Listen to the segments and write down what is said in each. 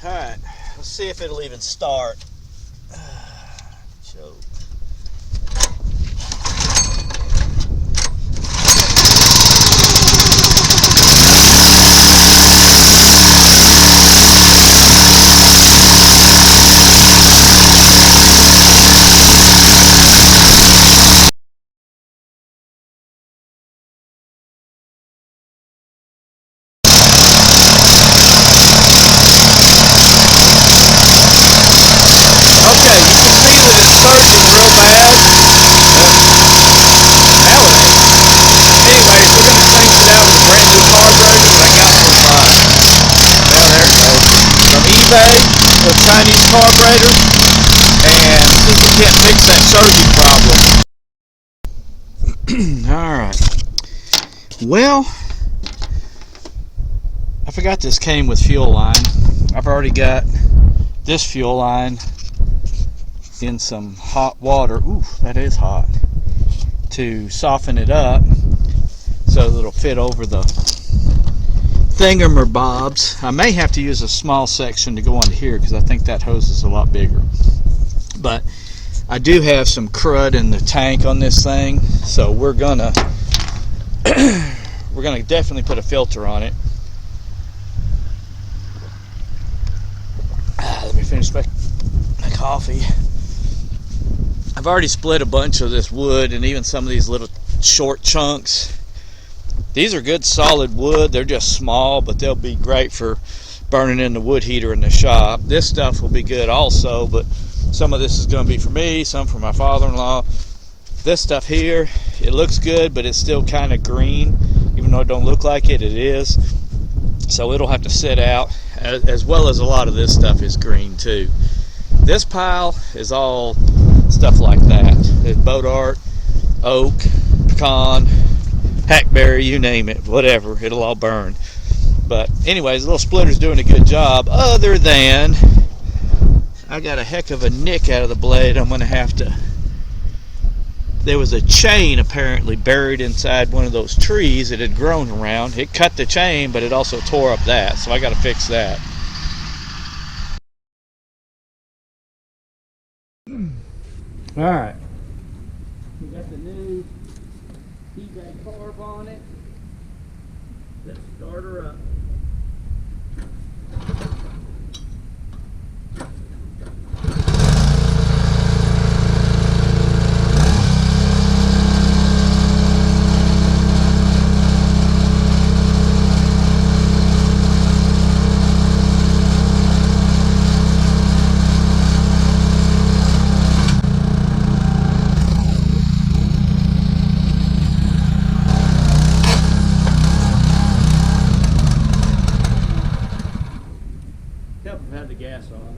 Alright, let's see if it'll even start. Choke. Okay, you can feel that it's surging real bad. Now it ain't. Anyways, we're going to change it out with a brand new carburetor that I got from, well, there it goes, from eBay, the Chinese carburetor, and see if we can't fix that surging problem. Alright. Well, I forgot this came with fuel line. I've already got this fuel line in some hot water. Ooh, that is hot. To soften it up so that it'll fit over the thingamabobs. I may have to use a small section to go onto here because I think that hose is a lot bigger. But I do have some crud in the tank on this thing, so we're gonna definitely put a filter on it. Let me finish my coffee. I've already split a bunch of this wood and even some of these little short chunks. These are good solid wood. They're just small, but they'll be great for burning in the wood heater in the shop. This stuff will be good also, but some of this is going to be for me, some for my father-in-law. This stuff here, it looks good, but it's still kind of green. Even though it don't look like it, it is. So it'll have to sit out, as well as a lot of this stuff is green too. This pile is all stuff like that. It's boat art, oak, pecan, hackberry, you name it, whatever, it'll all burn. But anyways, the little splitter's doing a good job, other than I got a heck of a nick out of the blade. I'm going to have to, there was a chain apparently buried inside one of those trees that had grown around. It cut the chain, but it also tore up that, so I got to fix that. Alright, we got the new eBay carb on it. Let's start her up. Had the gas on.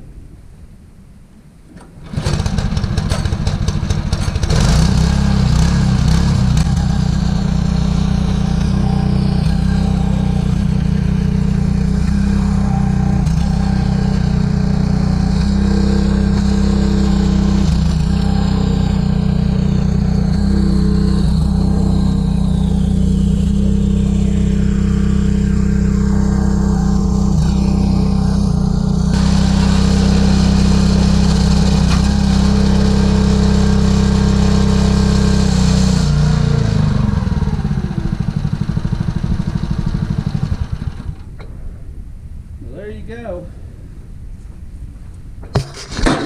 Go.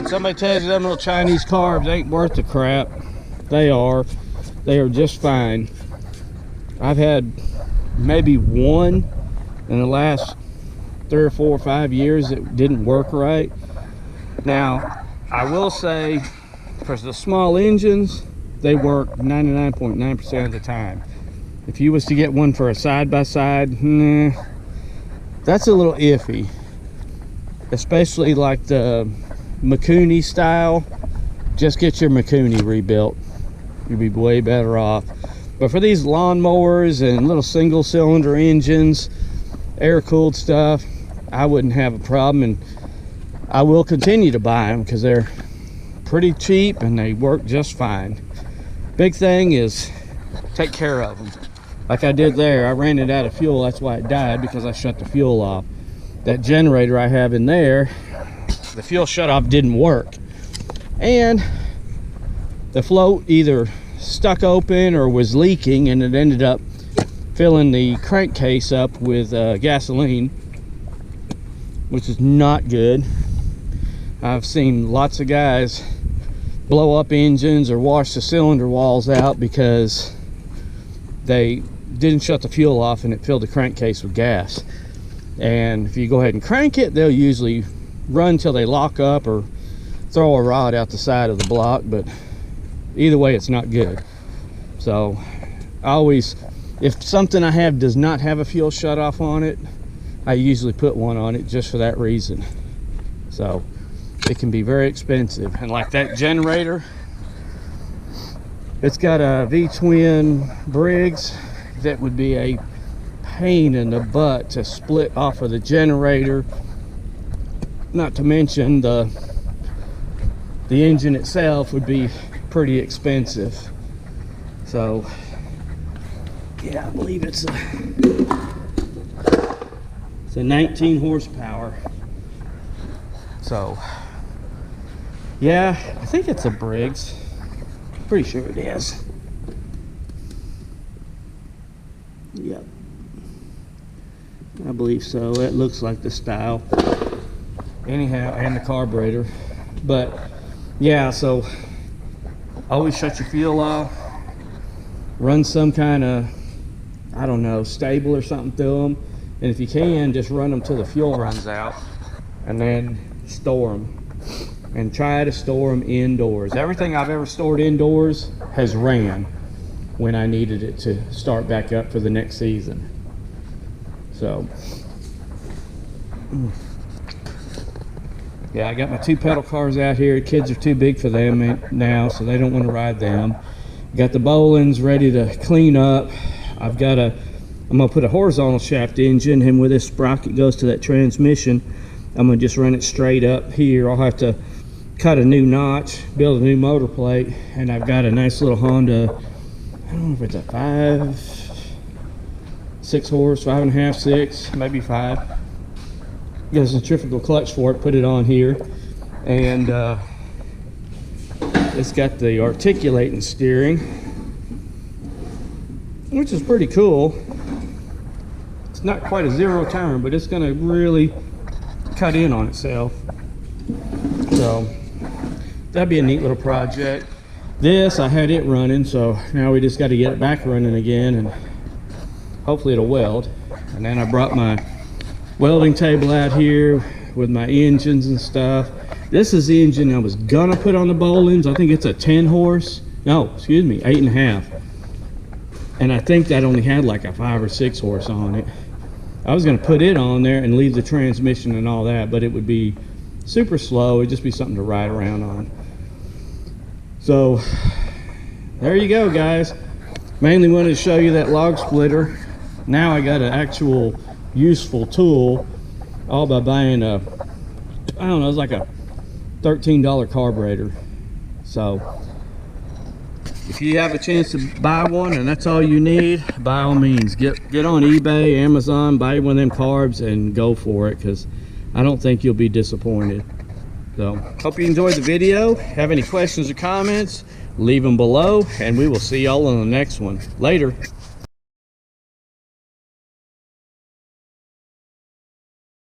Somebody tells you them little Chinese carbs ain't worth the crap. They are just fine. I've had maybe one in the last 3 or 4 or 5 years that didn't work right. Now I will say for the small engines they work 99.9% of the time. If you was to get one for a side-by-side, nah, that's a little iffy. Especially like the Mikuni style, just get your Mikuni rebuilt. You'll be way better off. But for these lawnmowers and little single cylinder engines, air cooled stuff, I wouldn't have a problem, and I will continue to buy them because they're pretty cheap and they work just fine. Big thing is take care of them. Like I did there, I ran it out of fuel. That's why it died, because I shut the fuel off. that generator I have in there, the fuel shutoff didn't work, and the float either stuck open or was leaking, and it ended up filling the crankcase up with gasoline, which is not good. I've seen lots of guys blow up engines or wash the cylinder walls out because they didn't shut the fuel off and it filled the crankcase with gas. And if you go ahead and crank it, they'll usually run till they lock up or throw a rod out the side of the block, but either way it's not good. So I always, if something I have does not have a fuel shutoff on it, I usually put one on it just for that reason. So it can be very expensive. And like that generator, it's got a V-twin Briggs that would be a pain in the butt to split off of the generator, not to mention the engine itself would be pretty expensive. So yeah, I believe it's a 19 horsepower. So yeah, I think it's a Briggs. Pretty sure it is. Yep, I believe so. It looks like the style. Anyhow, and the carburetor. But yeah, so always shut your fuel off. Run some kind of, I don't know, stable or something through them. And if you can, just run them till the fuel runs out, and then store them. And try to store them indoors. Everything I've ever stored indoors has ran when I needed it to start back up for the next season. So yeah, I got my 2 pedal cars out here. Kids are too big for them now, so they don't want to ride them. Got the Bolins ready to clean up. I'm gonna put a horizontal shaft engine, and where this sprocket goes to that transmission, I'm gonna just run it straight up here. I'll have to cut a new notch, build a new motor plate, and I've got a nice little Honda, I don't know if it's a 6 horse, 5.5, 6, maybe 5. Got a centrifugal clutch for it, put it on here, and it's got the articulating steering, which is pretty cool. It's not quite a 0 turn, but it's gonna really cut in on itself. So that'd be a neat little project. This, I had it running, so now we just got to get it back running again, and hopefully it'll weld. And then I brought my welding table out here with my engines and stuff. This is the engine I was gonna put on the Bolins. I think it's a 10 horse. No, excuse me, 8.5. And I think that only had like a 5 or 6 horse on it. I was gonna put it on there and leave the transmission and all that, but it would be super slow. It'd just be something to ride around on. So there you go, guys. Mainly wanted to show you that log splitter. Now I got an actual useful tool, all by buying a, I don't know, it's like a $13 carburetor. So if you have a chance to buy one and that's all you need, by all means get on eBay, Amazon, buy one of them carbs and go for it, because I don't think you'll be disappointed. So hope you enjoyed the video. Have any questions or comments, leave them below, and we will see y'all on the next one. Later.